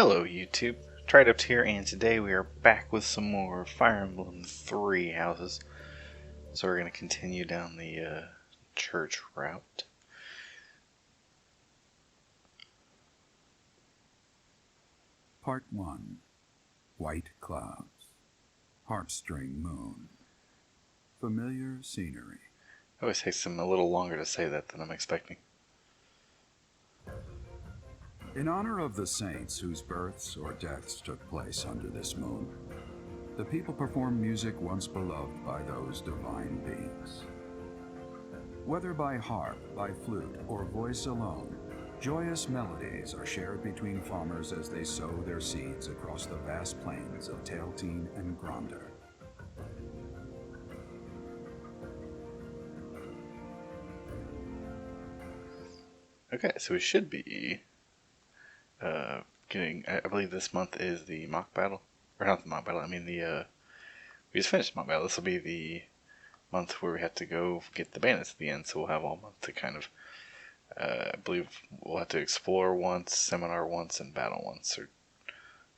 Hello YouTube, Tried Up here, and today we are back with some more Fire Emblem 3 houses. So we're going to continue down the church route. Part 1. White Clouds. Heartstring Moon. Familiar scenery. It always takes them a little longer to say that than I'm expecting. In honor of the saints whose births or deaths took place under this moon, the people perform music once beloved by those divine beings. Whether by harp, by flute, or voice alone, joyous melodies are shared between farmers as they sow their seeds across the vast plains of Tailtean and Gronder. Okay, so we should be getting, I believe this month is the mock battle, or not the mock battle, I mean we just finished the mock battle. This will be the month where we have to go get the bandits at the end, so we'll have all month to kind of, I believe we'll have to explore once, seminar once, and battle once, or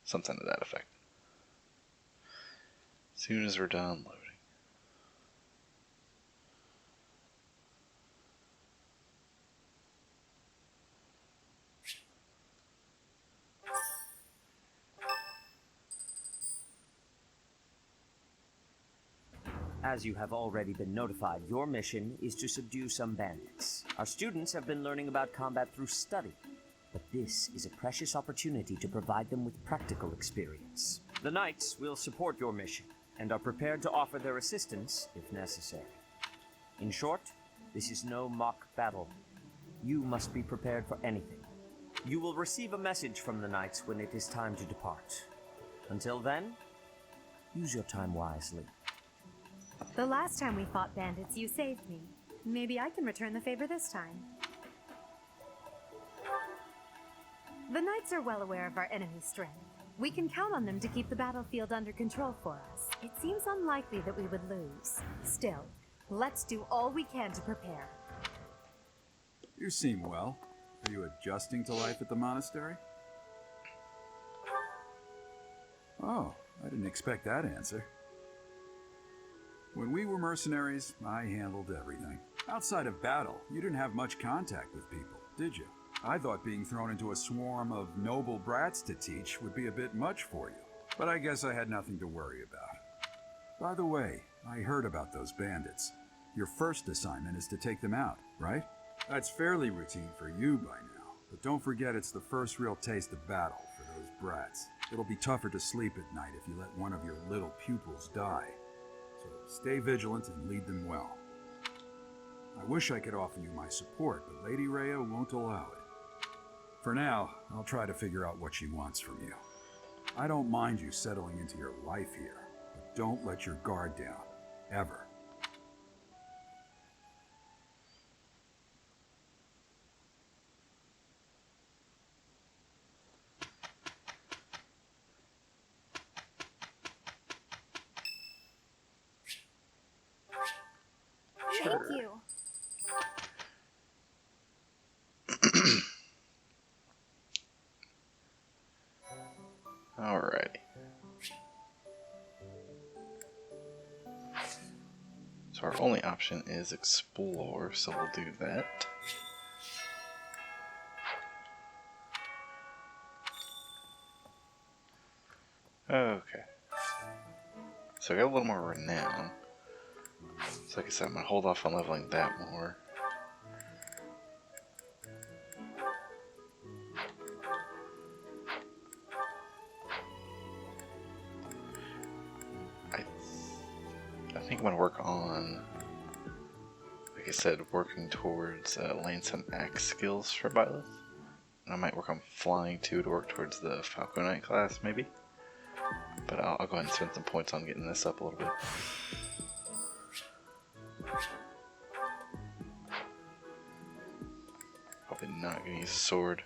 something to that effect. As soon as we're done loading. As you have already been notified, your mission is to subdue some bandits. Our students have been learning about combat through study, but this is a precious opportunity to provide them with practical experience. The Knights will support your mission, and are prepared to offer their assistance if necessary. In short, this is no mock battle. You must be prepared for anything. You will receive a message from the Knights when it is time to depart. Until then, use your time wisely. The last time we fought bandits, you saved me. Maybe I can return the favor this time. The Knights are well aware of our enemy's strength. We can count on them to keep the battlefield under control for us. It seems unlikely that we would lose. Still, let's do all we can to prepare. You seem well. Are you adjusting to life at the monastery? Oh, I didn't expect that answer. When we were mercenaries, I handled everything. Outside of battle, you didn't have much contact with people, did you? I thought being thrown into a swarm of noble brats to teach would be a bit much for you. But I guess I had nothing to worry about. By the way, I heard about those bandits. Your first assignment is to take them out, right? That's fairly routine for you by now. But don't forget it's the first real taste of battle for those brats. It'll be tougher to sleep at night if you let one of your little pupils die. Stay vigilant and lead them well. I wish I could offer you my support, but Lady Rhea won't allow it. For now, I'll try to figure out what she wants from you. I don't mind you settling into your life here, but don't let your guard down, ever. Thank you. Alrighty. So our only option is explore, so we'll do that. Okay. So I got a little more renown. So like I said, I'm going to hold off on leveling that more. I think I'm going to work on, like I said, working towards lance and axe skills for Byleth. And I might work on flying too to work towards the Falco Knight class, maybe. But I'll go ahead and spend some points on getting this up a little bit. Probably not going to use a sword.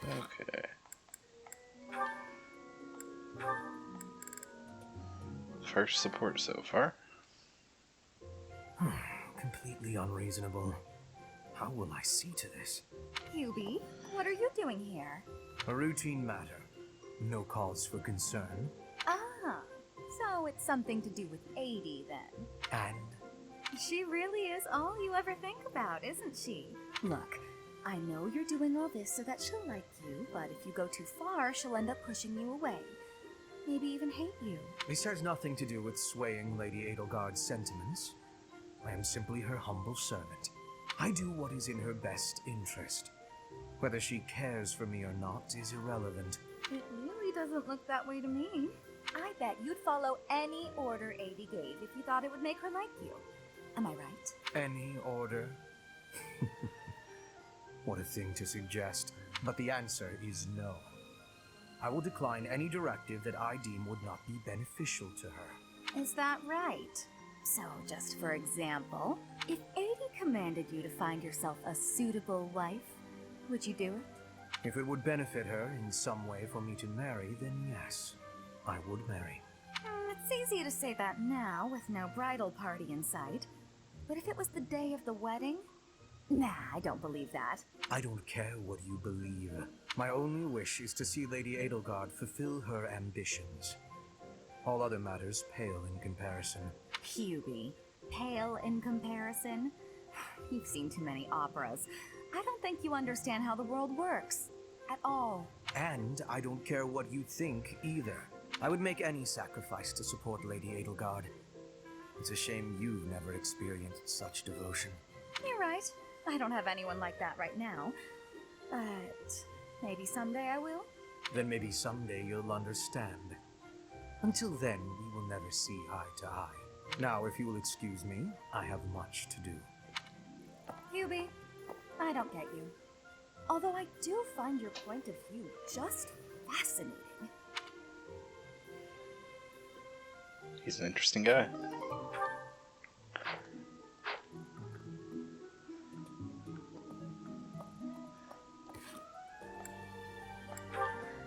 Okay. First support so far. completely unreasonable. How will I see to this? Hubie, what are you doing here? A routine matter. No cause for concern. Ah, so it's something to do with 80 then. And She really is all you ever think about, isn't she? Look, I know you're doing all this so that she'll like you, but if you go too far, she'll end up pushing you away. Maybe even hate you. this has nothing to do with swaying Lady Edelgard's sentiments. I am simply her humble servant. I do what is in her best interest. Whether she cares for me or not is irrelevant. It really doesn't look that way to me. I bet you'd follow any order 80 gave if you thought it would make her like you. Am I right? Any order? What a thing to suggest. But the answer is no. I will decline any directive that I deem would not be beneficial to her. Is that right? So, just for example, if 80 commanded you to find yourself a suitable wife, would you do it? If it would benefit her in some way for me to marry, then yes, I would marry. It's easy to say that now with no bridal party in sight. But if it was the day of the wedding? Nah, I don't believe that. I don't care what you believe. My only wish is to see Lady Edelgard fulfill her ambitions. All other matters pale in comparison. Hubie, pale in comparison? You've seen too many operas. I don't think you understand how the world works. At all. And I don't care what you think either. I would make any sacrifice to support Lady Edelgard. It's a shame you've never experienced such devotion. You're right. I don't have anyone like that right now. But maybe someday I will. Then maybe someday you'll understand. Until then, we will never see eye to eye. Now, if you will excuse me, I have much to do. Hubie, I don't get you. Although I do find your point of view just fascinating. He's an interesting guy.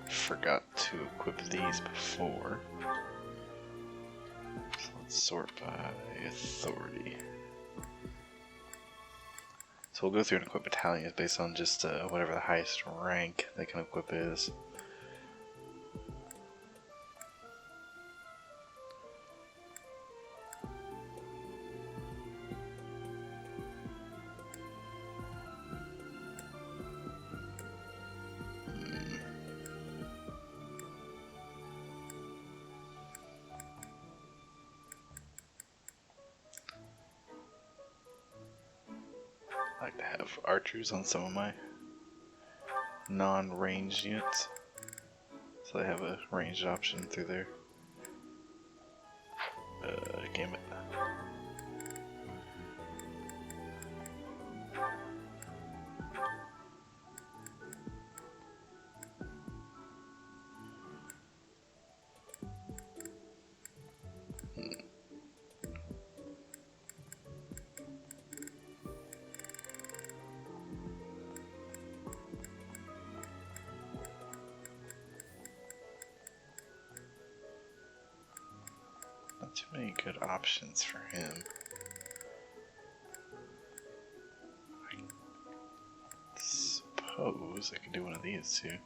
Forgot to equip these before. So let's sort by authority. So we'll go through and equip battalions based on just whatever the highest rank they can equip is. I like to have archers on some of my non-ranged units, so they have a ranged option through their gambit. Not too many good options for him. I suppose I could do one of these two.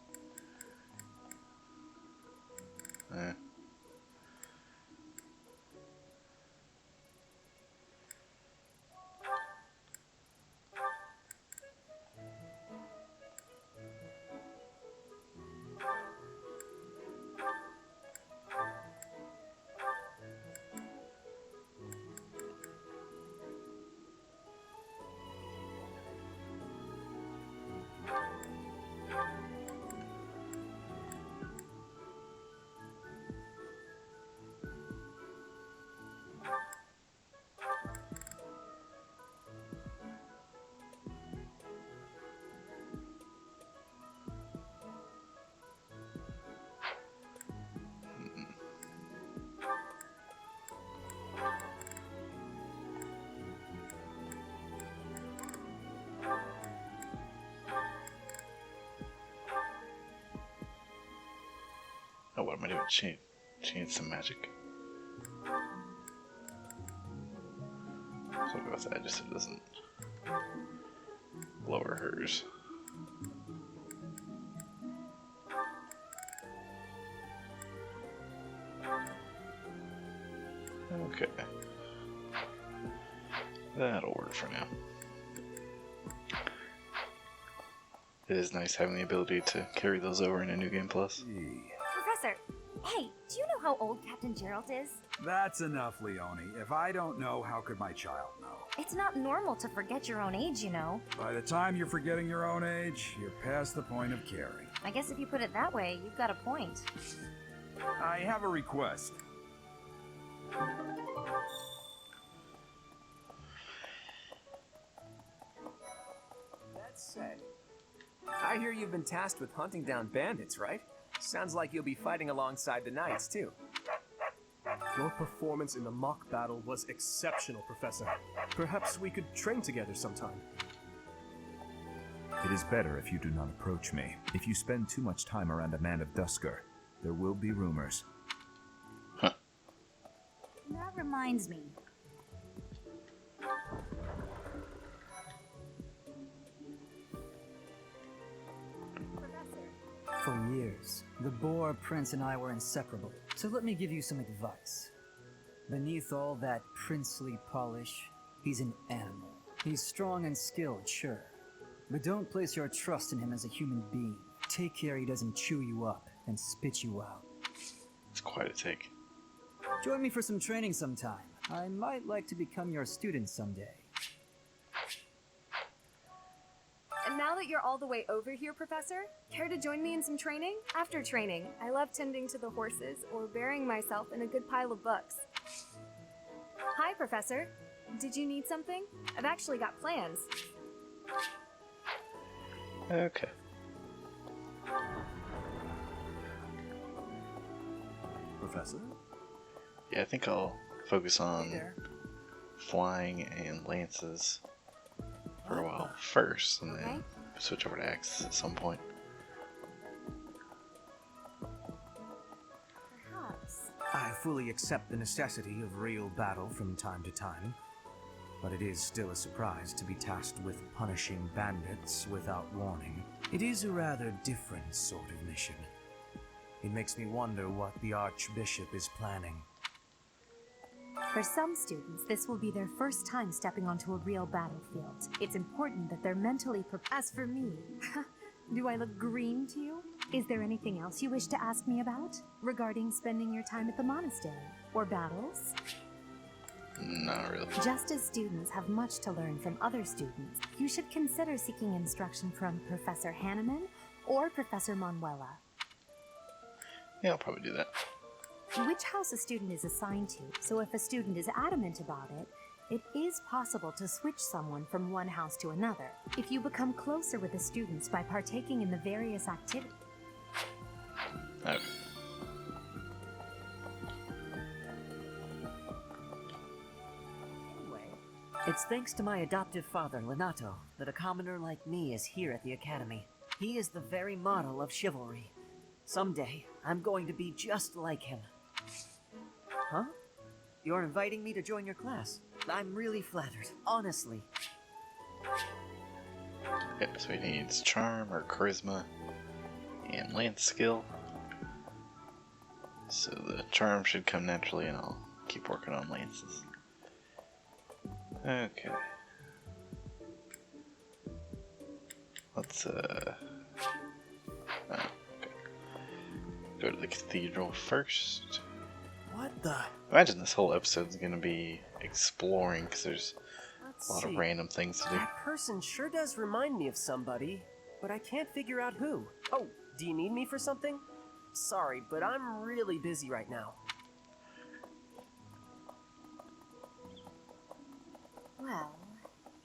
Oh, what am I doing? Change some magic. So go with that, just so it doesn't lower hers. Okay. That'll work for now. It is nice having the ability to carry those over in a New Game Plus. Professor, hey, do you know how old Captain Gerald is? That's enough, Leone. If I don't know, how could my child know? It's not normal to forget your own age, you know. By the time you're forgetting your own age, you're past the point of caring. I guess if you put it that way, you've got a point. I have a request. That said, I hear you've been tasked with hunting down bandits, right? Sounds like you'll be fighting alongside the knights, too. Your performance in the mock battle was exceptional, Professor. Perhaps we could train together sometime. It is better if you do not approach me. If you spend too much time around a man of Dusker, there will be rumors. That reminds me. For years, the Boar Prince and I were inseparable, so let me give you some advice. Beneath all that princely polish, he's an animal. He's strong and skilled, sure, but don't place your trust in him as a human being. Take care he doesn't chew you up and spit you out. It's quite a take. Join me for some training sometime. I might like to become your student someday. And now that you're all the way over here, Professor, care to join me in some training? After training, I love tending to the horses or burying myself in a good pile of books. Hi, Professor. Did you need something? I've actually got plans. Okay. Professor? Yeah, I think I'll focus on flying and lances for a while first, and then switch over to axes at some point. Perhaps. I fully accept the necessity of real battle from time to time, but it is still a surprise to be tasked with punishing bandits without warning. It is a rather different sort of mission. It makes me wonder what the Archbishop is planning. For some students, this will be their first time stepping onto a real battlefield. It's important that they're mentally prepared. As for me, do I look green to you? Is there anything else you wish to ask me about? Regarding spending your time at the monastery? Or battles? Not really. Just as students have much to learn from other students, you should consider seeking instruction from Professor Hanneman or Professor Manuela. Yeah, I'll probably do that. Which house a student is assigned to, so if a student is adamant about it, it is possible to switch someone from one house to another. If you become closer with the students by partaking in the various activities. Okay. Anyway, it's thanks to my adoptive father, Lenato, that a commoner like me is here at the Academy. He is the very model of chivalry. Someday, I'm going to be just like him. Huh? You're inviting me to join your class? I'm really flattered, honestly. Yep, so he needs charm or charisma and lance skill. So the charm should come naturally, and I'll keep working on lances. Okay. Let's okay. Go to the cathedral first. What the? Imagine this whole episode's gonna be exploring, because there's Let's a lot see. of random things to do. That person sure does remind me of somebody, but I can't figure out who. Oh, do you need me for something? Sorry, but I'm really busy right now. Well,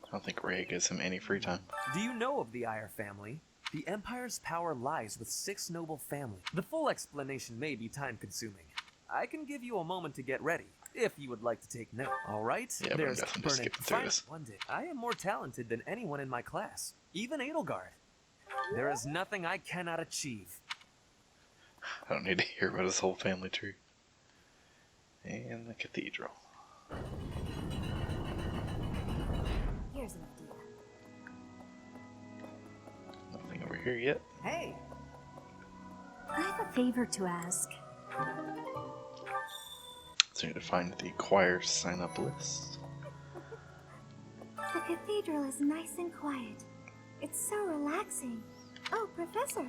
I don't think Ray gives him any free time. Do you know of the Eyre family? The Empire's power lies with 6 noble families. The full explanation may be time-consuming. I can give you a moment to get ready, if you would like to take note. All right? Yeah, but I'm There's definitely Bernard. skipping through this. One day, I am more talented than anyone in my class, even Edelgard. There is nothing I cannot achieve. I don't need to hear about his whole family tree. And the cathedral. Here's an idea. Nothing over here yet. Hey! I have a favor to ask. So you need to find the choir sign-up list. The cathedral is nice and quiet. It's so relaxing. Oh, Professor,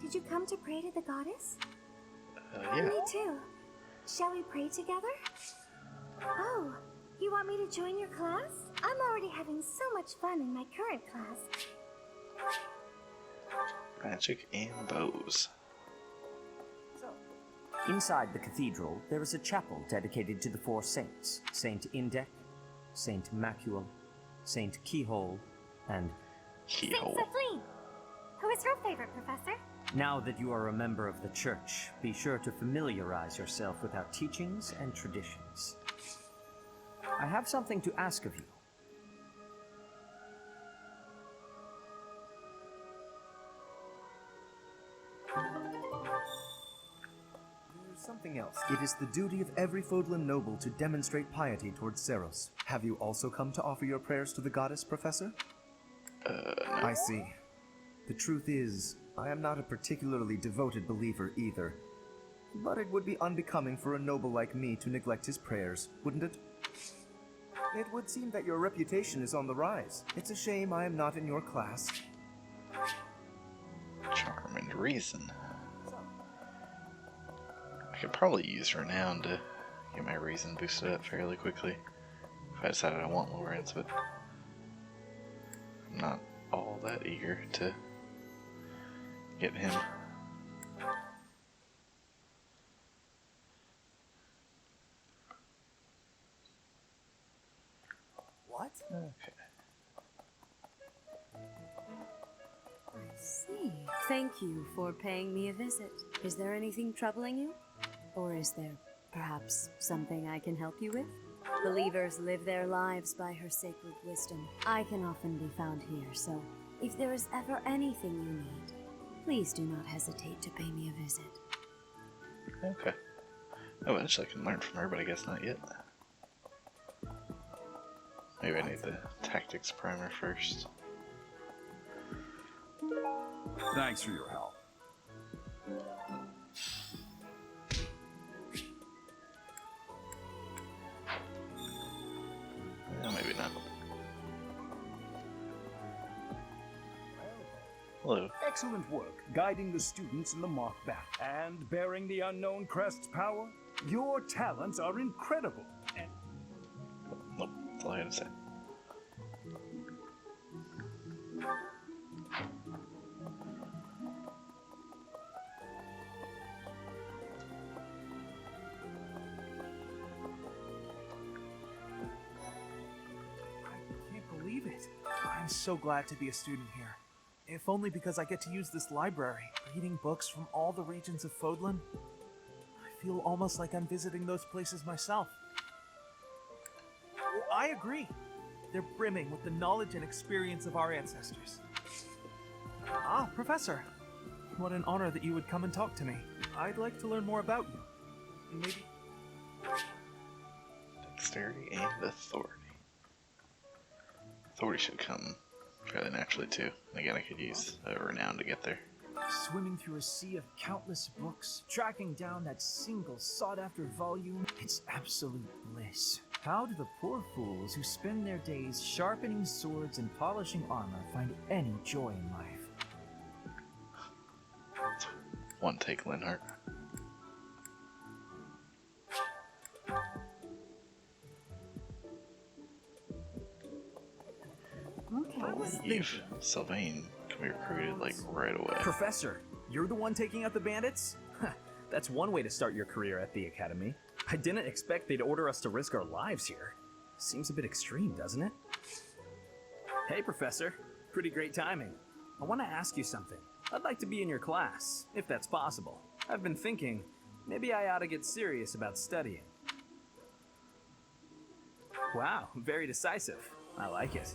did you come to pray to the goddess? Yeah. Me too. Shall we pray together? Oh, you want me to join your class? I'm already having so much fun in my current class. Magic and bows. Inside the cathedral, there is a chapel dedicated to the four saints: Saint Indec, Saint Macul, Saint Keyhole, and Keyhole. Saint Celine. Who is her favorite, Professor? now that you are a member of the church, be sure to familiarize yourself with our teachings and traditions. I have something to ask of you. There's something else. It is the duty of every Fodlan noble to demonstrate piety towards Seiros. Have you also come to offer your prayers to the goddess, Professor? No. I see. The truth is, I am not a particularly devoted believer either. But it would be unbecoming for a noble like me to neglect his prayers, wouldn't it? It would seem that your reputation is on the rise. It's a shame I am not in your class. Charm and reason. I could probably use Renown to get my reason boosted up fairly quickly. If I decided I want Lawrence, but I'm not all that eager to get him. What? Okay. I see. Thank you for paying me a visit. Is there anything troubling you? Or is there perhaps something I can help you with? Believers live their lives by her sacred wisdom. I can often be found here, so if there is ever anything you need, please do not hesitate to pay me a visit. Okay. Eventually I can learn from her, but I guess not yet. Maybe I need the tactics primer first. Thanks for your help. Maybe not. Hello. Excellent work guiding the students in the mock battle and bearing the unknown crest's power. Your talents are incredible. And Nope, that's all I had to say. I can't believe it. I'm so glad to be a student here. If only because I get to use this library, reading books from all the regions of Fodlan. I feel almost like I'm visiting those places myself. Oh, I agree. They're brimming with the knowledge and experience of our ancestors. Ah, Professor. What an honor that you would come and talk to me. I'd like to learn more about you. Maybe... Dexterity and authority. Authority should come fairly naturally too. And again, I could use Renown to get there. Swimming through a sea of countless books, tracking down that single sought-after volume, it's absolute bliss. How do the poor fools who spend their days sharpening swords and polishing armor find any joy in life? One take, Linhart. I believe Sylvain can be recruited like right away. Professor, you're the one taking out the bandits? That's one way to start your career at the Academy. I didn't expect they'd order us to risk our lives here. Seems a bit extreme, doesn't it? Hey, Professor. Pretty great timing. I want to ask you something. I'd like to be in your class, if that's possible. I've been thinking, maybe I ought to get serious about studying. Wow, very decisive. I like it.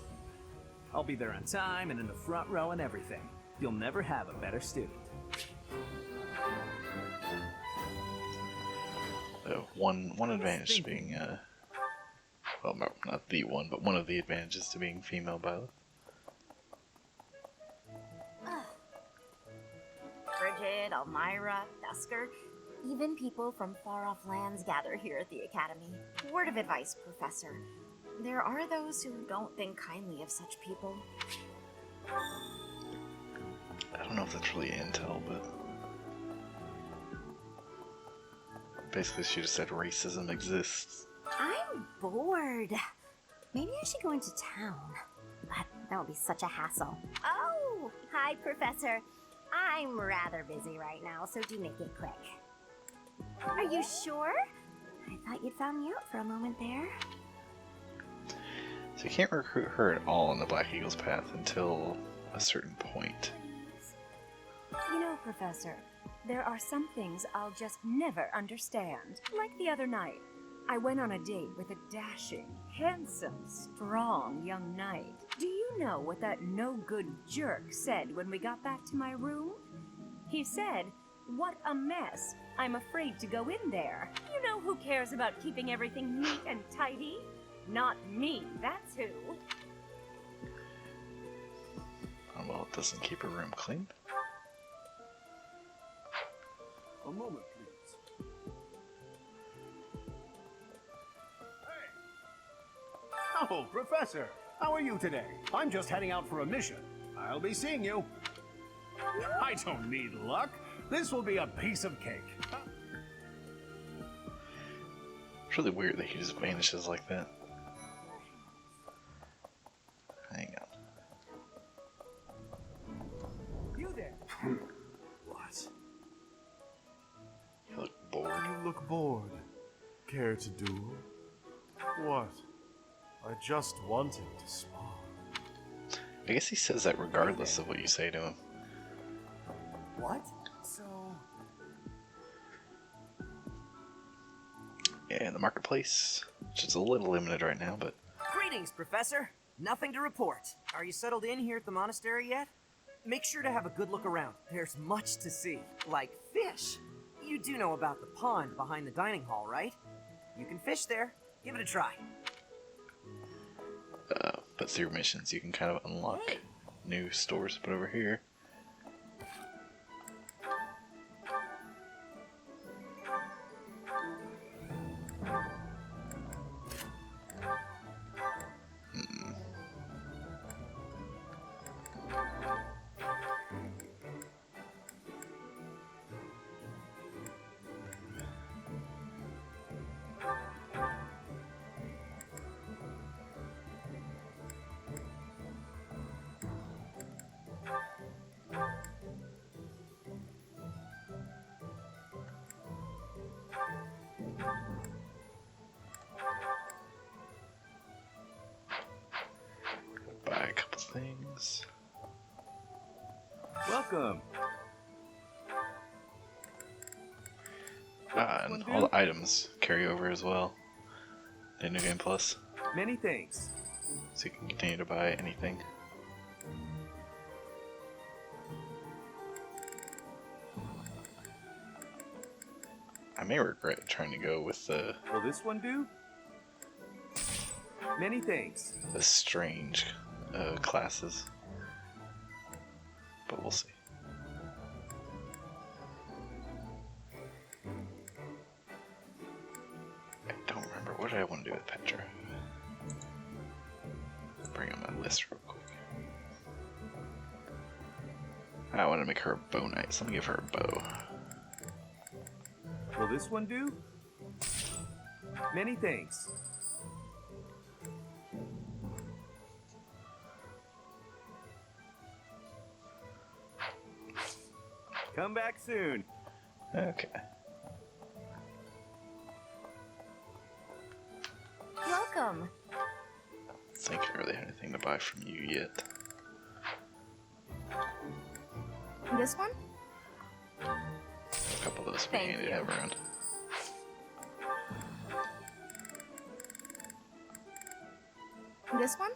I'll be there on time and in the front row and everything. You'll never have a better student. One advantage to being well, not the one, but one of the advantages to being female Byleth. Bridget, Elmira, Dusker, even people from far-off lands gather here at the Academy. Word of advice, Professor. There are those who don't think kindly of such people. I don't know if that's really intel, but basically she just said racism exists. I'm bored. Maybe I should go into town. But that would be such a hassle. Oh, hi, Professor. I'm rather busy right now, so do make it quick. Are you sure? I thought you'd found me out for a moment there. So you can't recruit her at all in the Black Eagle's path until a certain point. You know, Professor, there are some things I'll just never understand. Like the other night, I went on a date with a dashing, handsome, strong young knight. Do you know what that no-good jerk said when we got back to my room? He said, "What a mess. I'm afraid to go in there." You know who cares about keeping everything neat and tidy? Not me, that's who. Oh, well, it doesn't keep her room clean. A moment, please. Hey! Oh, Professor! How are you today? I'm just heading out for a mission. I'll be seeing you. I don't need luck. This will be a piece of cake. It's really weird that he just vanishes like that. Hang on. You there? What? You look bored. You look bored. Care to duel? What? I just wanted to spar. I guess he says that regardless of what you say to him. What? So... Yeah, the marketplace, which is a little limited right now, but... Greetings, Professor. Nothing to report. Are you settled in here at the monastery yet? Make sure to have a good look around. There's much to see, like fish. You do know about the pond behind the dining hall, right? You can fish there. Give it a try. But through missions, you can kind of unlock new stores. But over here, buy a couple things. Welcome. And all the items carry over as well in New Game Plus, Many thanks. so you can continue to buy anything. I may regret trying to go with the Will this one do? Many thanks. strange classes, but we'll see. I don't remember, what did I want to do with Petra? Bring up my list real quick. I want to make her a bow knight, so let me give her a bow. Will this one do? Many thanks. Come back soon. Okay. Welcome. I don't think I really have anything to buy from you yet. This one? A couple of those would be Thank handy to you. have around. This one?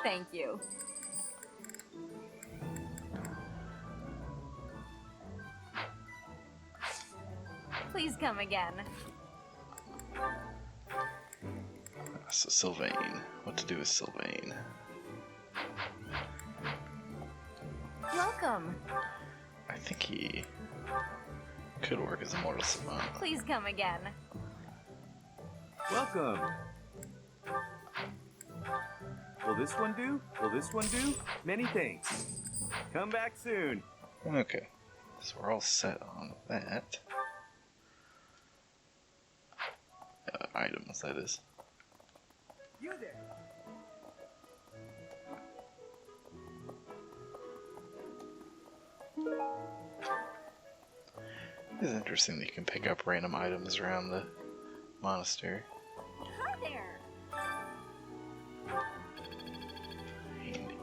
Thank you. Please come again. So Sylvain. What to do with Sylvain? Welcome. I think he could work as a mortal savant. Please come again. Welcome. Will this one do? Will this one do? Many thanks. Come back soon. Okay. So we're all set on that. Items, that is. You there. It's interesting that you can pick up random items around the monastery. Hi there. Handy.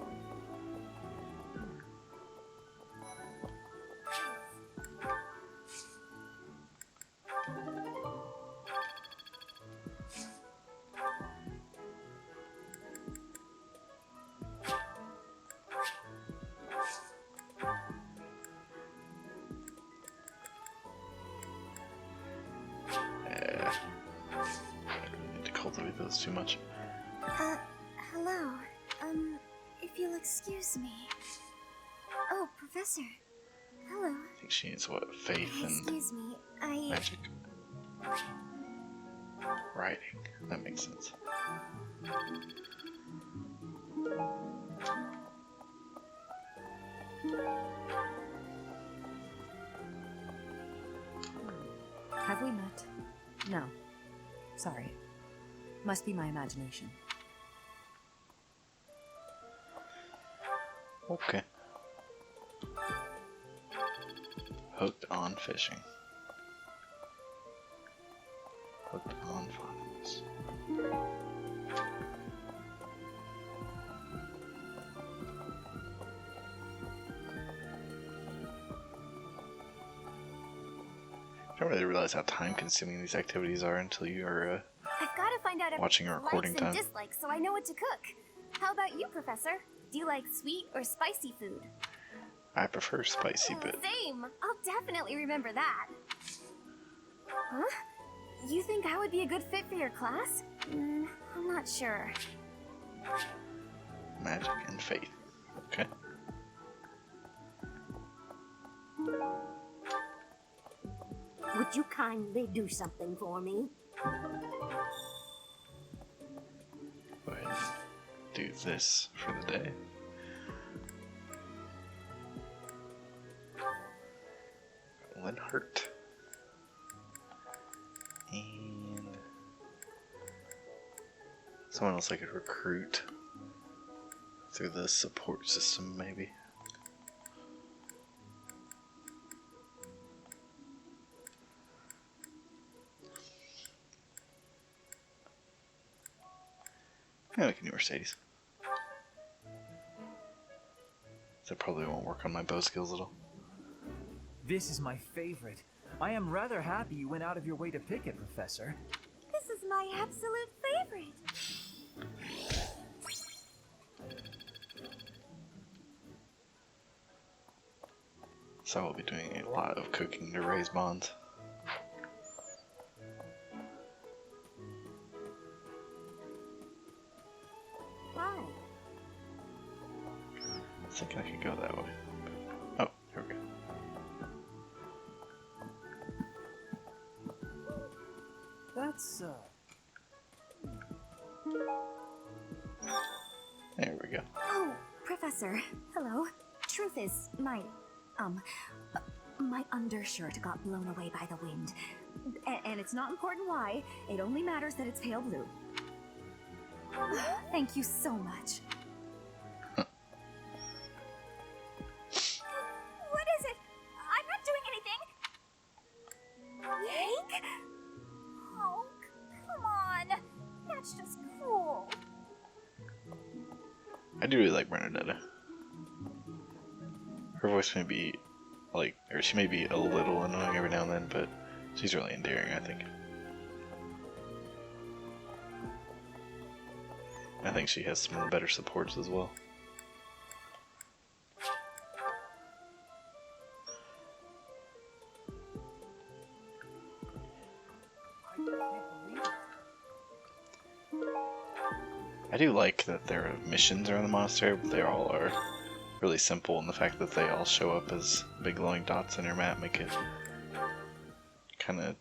Cultivate those too much. Hello. If you'll excuse me. Oh, Professor. Hello. I think she needs what? Faith and Excuse me, magic. Writing. That makes sense. Have we met? No. Sorry. Must be my imagination. Okay. Hooked on fishing. Hooked on finance. I don't really realize how time-consuming these activities are until you are I've got to find out watching a recording likes time. and dislikes so I know what to cook. How about you, Professor? Do you like sweet or spicy food? I prefer spicy, but Same. I'll definitely remember that. Huh? You think I would be a good fit for your class? I'm not sure. magic and faith. Okay. Would you kindly do something for me? Go ahead and do this for the day. Hurt. And someone else I could recruit through the support system, maybe. Yeah, we can do Mercedes. That probably won't work on my bow skills at all. This is my favorite. I am rather happy you went out of your way to pick it, Professor. This is my absolute favorite. So I'll be doing a lot of cooking to raise bonds. Why? I think I could go that way. Oh, here we go. That's, There we go. Oh, Professor. Hello. Truth is, my undershirt got blown away by the wind. And it's not important why. It only matters that it's pale blue. Thank you so much. What is it? I'm not doing anything. Hank? Oh, come on. That's just cruel. I do really like Bernadetta. Her voice may be like, or she may be a little annoying every now and then, but she's really endearing, I think. I think she has some of the better supports as well. I do like that there are missions around the monastery, but they all are really simple, and the fact that they all show up as big glowing dots on your map make it kind of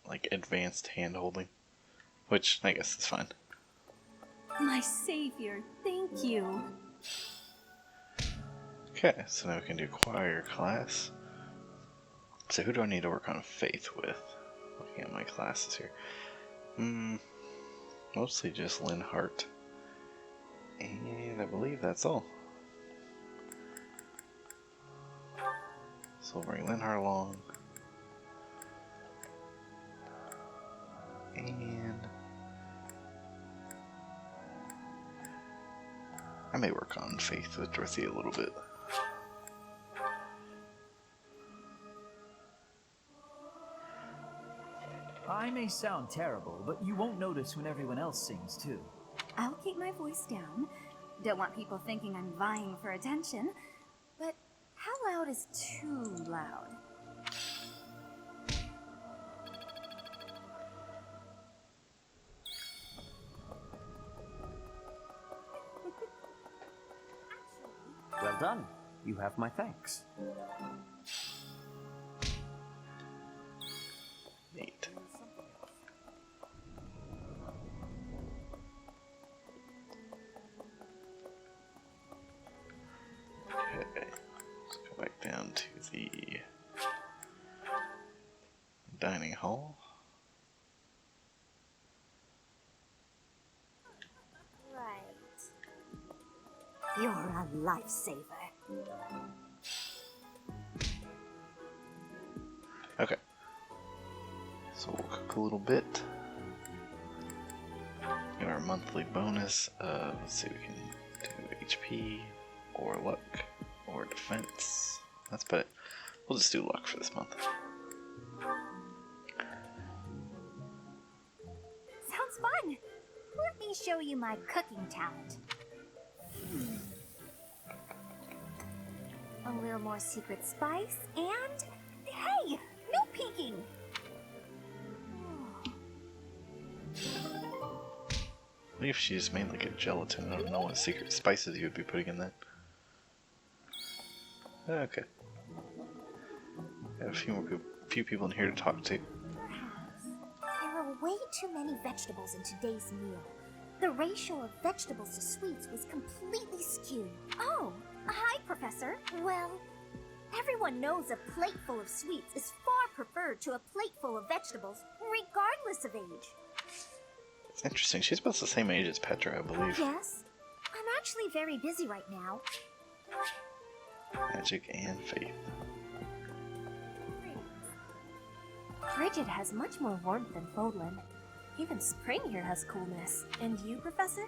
like advanced hand holding, which I guess is fine. My savior, thank you. Okay, so now we can do choir class. So who do I need to work on faith with? Looking at my classes here. Mostly just Linhart. And I believe that's all. So we'll bring Linhart along. And I may work on faith with Dorothy a little bit. I may sound terrible, but you won't notice when everyone else sings too. I'll keep my voice down. Don't want people thinking I'm vying for attention. But how loud is too loud? Well done. You have my thanks. Neat. Okay, let's go back down to the dining hall. Right. You're a lifesaver. Okay. So we'll cook a little bit. Get our monthly bonus. Let's see, we can do HP or luck or defense. That's about it. We'll just do luck for this month. Sounds fun! Let me show you my cooking talent. A little more secret spice, and... Hey! No peeking! What if she just made like a gelatin? I don't know what secret spices you would be putting in that. Okay. Got a few people in here to talk to. Perhaps. There are way too many vegetables in today's meal. The ratio of vegetables to sweets was completely skewed. Oh, hi, Professor. Well, everyone knows a plate full of sweets is far preferred to a plate full of vegetables, regardless of age. It's interesting. She's about the same age as Petra, I believe. Yes. I'm actually very busy right now. Magic and faith. Bridget has much more warmth than Fodlan. Even spring here has coolness. And you, Professor?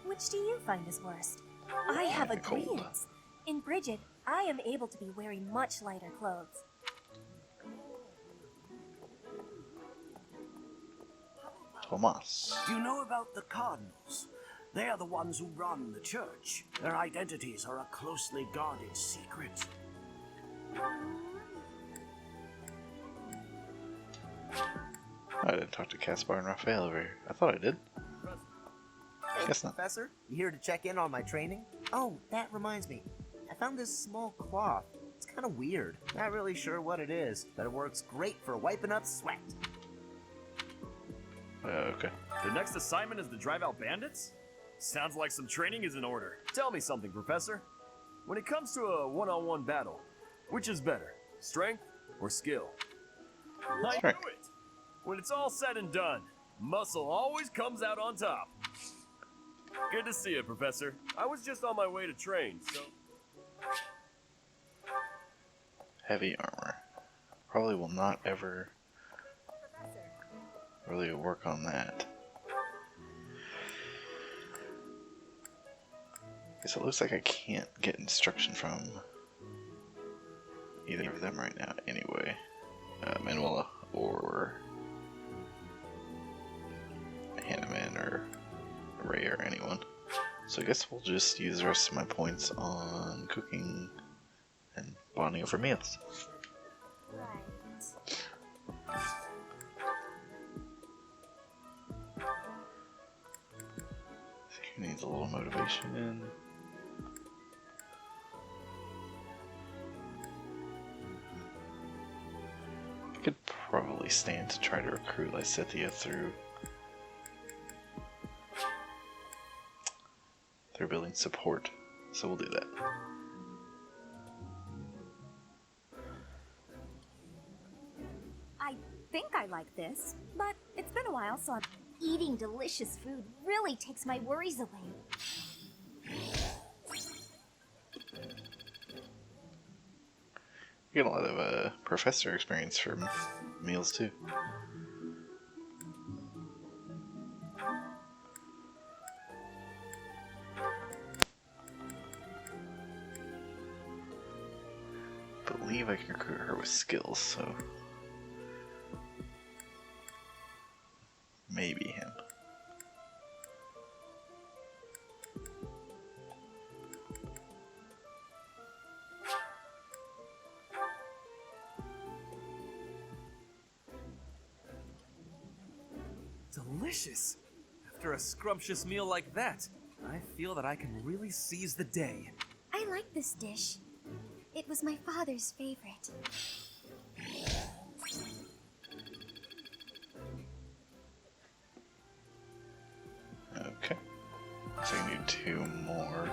Which do you find is worst? I have agreements. In Bridget, I am able to be wearing much lighter clothes. Tomas. Do you know about the Cardinals? They are the ones who run the church. Their identities are a closely guarded secret. I didn't talk to Caspar and Raphael over here. I thought I did. Hey, Guess not. Professor, you here to check in on my training? Oh, that reminds me. I found this small cloth. It's kind of weird. Not really sure what it is, but it works great for wiping up sweat. Okay. The next assignment is to drive out bandits? Sounds like some training is in order. Tell me something, Professor. When it comes to a one-on-one battle, which is better, strength or skill? I knew it! When it's all said and done, muscle always comes out on top. Good to see you, Professor. I was just on my way to train, so... Heavy armor. Probably will not ever really work on that. Guess it looks like I can't get instruction from either of them right now anyway. Manuela or Hanneman or Ray or anyone. So I guess we'll just use the rest of my points on cooking and bonding over meals. Who needs a little motivation? I could probably stand to try to recruit Lysithea through building support, so we'll do that. I think I like this, but it's been a while, so eating delicious food really takes my worries away. You get a lot of professor experience from meals too. I believe I can recruit her with skills, so maybe him. Delicious! After a scrumptious meal like that, I feel that I can really seize the day. I like this dish. It was my father's favorite. Okay. So we need 2 more.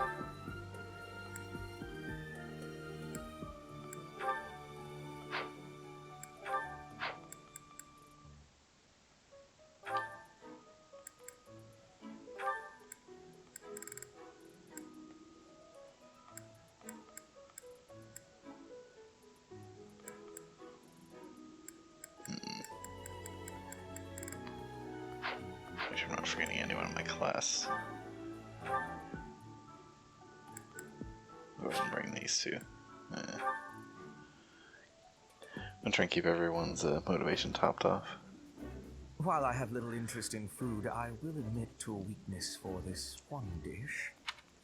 Make sure I'm not forgetting anyone in my class. Go ahead and bring these 2. I'm gonna try and keep everyone's motivation topped off. While I have little interest in food, I will admit to a weakness for this one dish.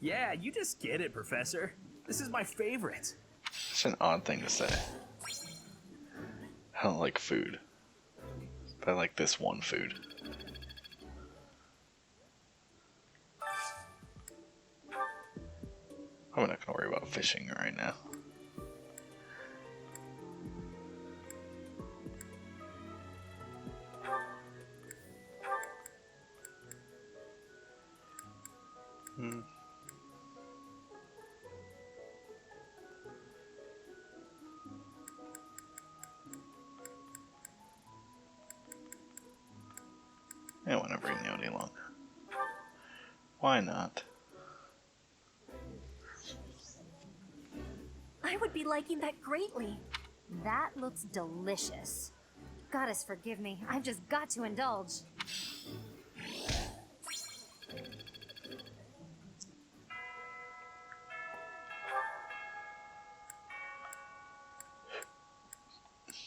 Yeah, you just get it, Professor. This is my favorite. It's an odd thing to say. I don't like food, but I like this one food. I'm not gonna worry about fishing right now. I want to bring Leonie along. Why not? I would be liking that greatly. That looks delicious. Goddess forgive me, I've just got to indulge.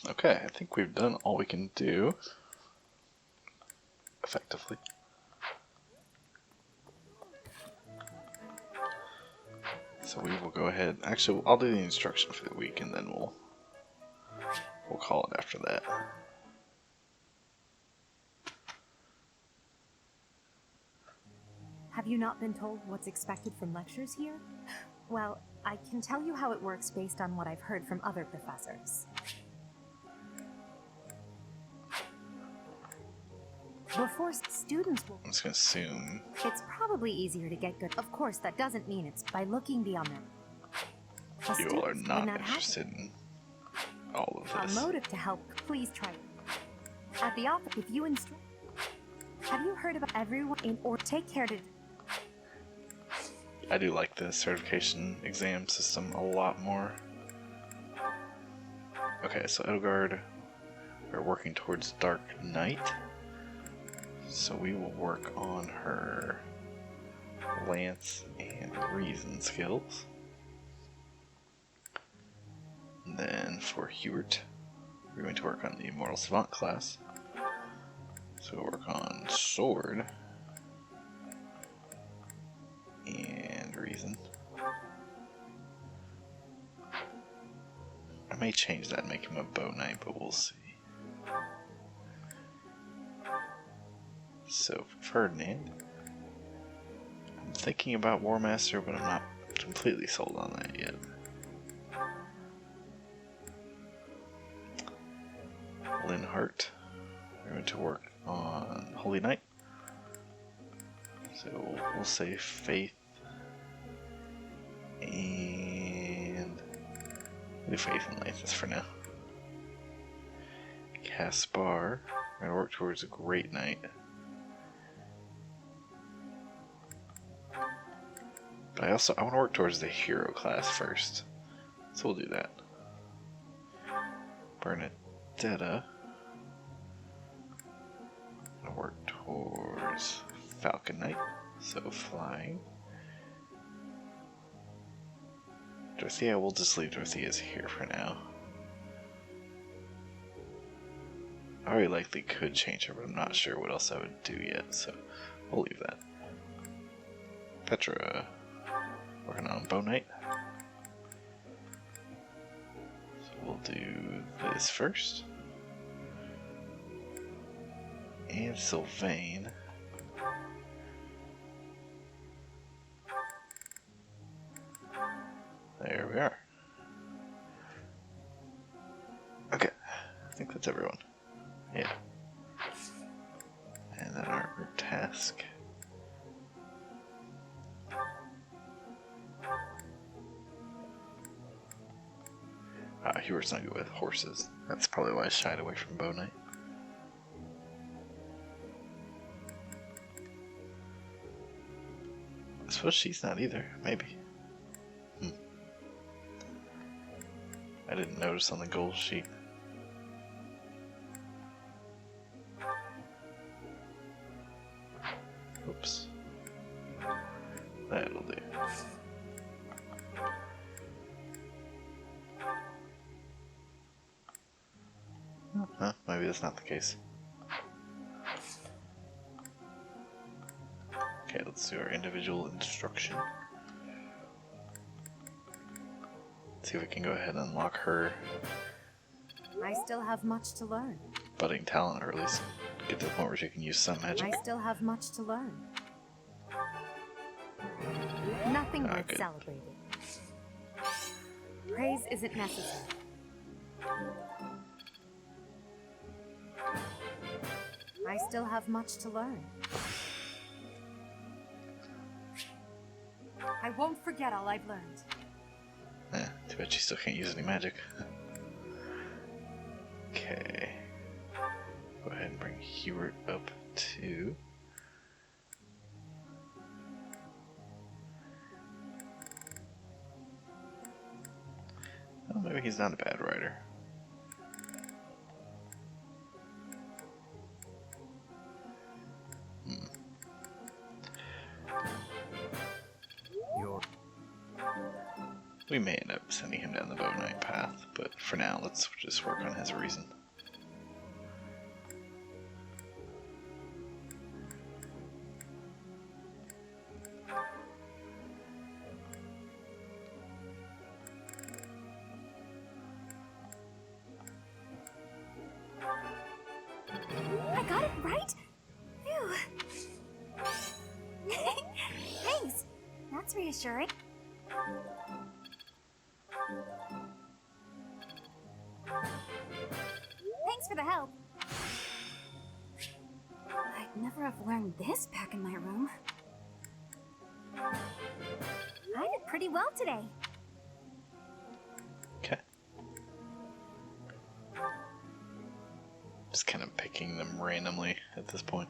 Okay, I think we've done all we can do. Effectively. So we will go ahead. Actually, I'll do the instruction for the week, and then we'll call it after that. Have you not been told what's expected from lectures here? Well, I can tell you how it works based on what I've heard from other professors. Before students will... I'm just gonna assume... It's probably easier to get good. Of course, that doesn't mean it's by looking beyond them. You all are not interested in all of this. A motive to help, please try. At the office, if you instruct... Have you heard about everyone in or take care to... I do like the certification exam system a lot more. Okay, so Edelgard, we're working towards Dark Knight. So we will work on her Lance and Reason skills. And then for Hubert, we're going to work on the Immortal Savant class. So we'll work on Sword and Reason. I may change that and make him a Bow Knight, but we'll see. So for Ferdinand, I I'm thinking about War Master, but I'm not completely sold on that yet. Linhart. We're going to work on Holy Knight. So we'll say Faith and do Faith and Lanthus for now. Caspar. We're going to work towards a Great Knight. But I want to work towards the hero class first. So we'll do that. Bernadetta. I'll work towards Falcon Knight. So flying. Dorothea, we'll just leave Dorothea's here for now. I very likely could change her, but I'm not sure what else I would do yet, so we'll leave that. Petra, working on Bow Knight. So we'll do this first. And Sylvain. There we are. Okay, I think that's everyone. Yeah. And then our task. Hubert's not good with horses. That's probably why I shied away from Bow Knight. I suppose she's not either. Maybe. I didn't notice on the goal sheet. Oops. That'll do. Huh, maybe that's not the case. Okay, let's do our individual instruction. See if we can go ahead and unlock her I still have much to learn. budding talent, or at least get to the point where she can use some magic. I still have much to learn. Nothing worth good. celebrating. Praise isn't necessary. I still have much to learn. I won't forget all I've learned. Too bad she still can't use any magic. Okay. Go ahead and bring Hubert up to... Oh, maybe he's not a bad writer. We may end up sending him down the Bow Knight path, but for now, let's just work on his reason. I got it right? Phew. Thanks. That's reassuring. Thanks for the help. I'd never have learned this back in my room. I did pretty well today. Okay. Just kind of picking them randomly at this point.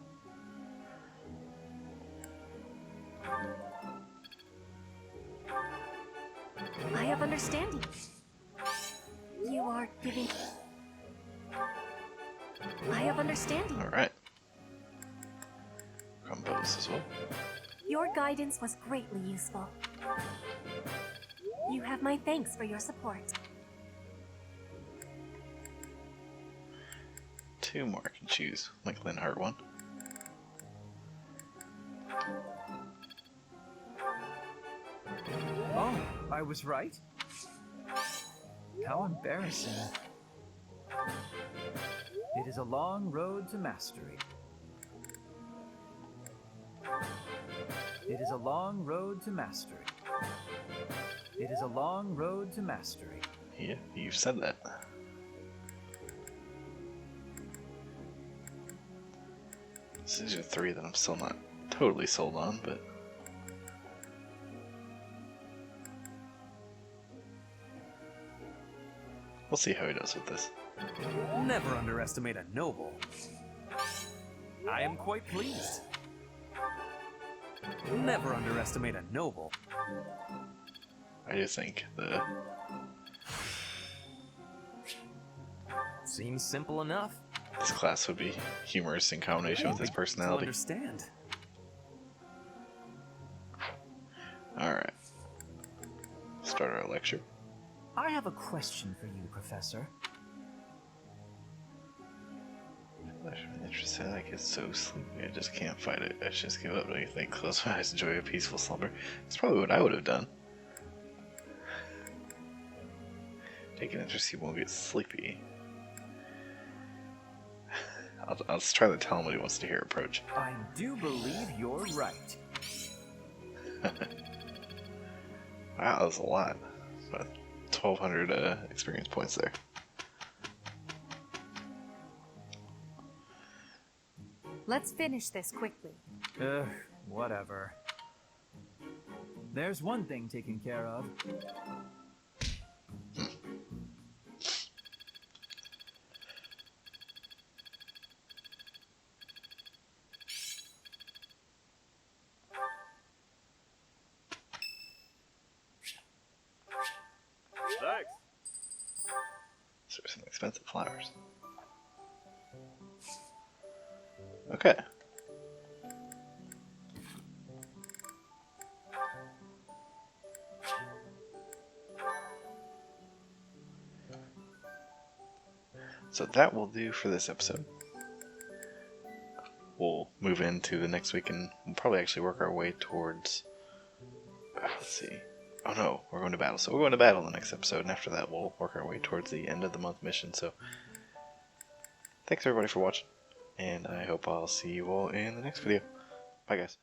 I have understanding. You are giving... I have understanding. Alright. Compose as well. Your guidance was greatly useful. You have my thanks for your support. Two more I can choose. Like Linhart one. Oh, I was right? How embarrassing. It is a long road to mastery. It is a long road to mastery. It is a long road to mastery. Yeah, you've said that. These are 3 that I'm still not totally sold on, but we'll see how he does with this. Never underestimate a noble. I am quite pleased. Never underestimate a noble. I do think the... Seems simple enough. This class would be humorous in combination with his personality. Understand. Alright. Start our lecture. I have a question for you, Professor. I'm interested. I get so sleepy. I just can't fight it. I should just give up. Don't you think? Close my eyes, enjoy a peaceful slumber. That's probably what I would have done. Take an interest, you won't get sleepy. I'll just try to tell him what he wants to hear. Approach. I do believe you're right. Wow, that was a lot. About 1,200 experience points there. Let's finish this quickly. Whatever. There's one thing taken care of. Thanks. So some expensive flowers. Okay. So that will do for this episode. We'll move into the next week and we'll probably actually work our way towards... let's see. Oh no, we're going to battle. So we're going to battle in the next episode, and after that we'll work our way towards the end of the month mission. So thanks everybody for watching, and I hope I'll see you all in the next video. Bye guys.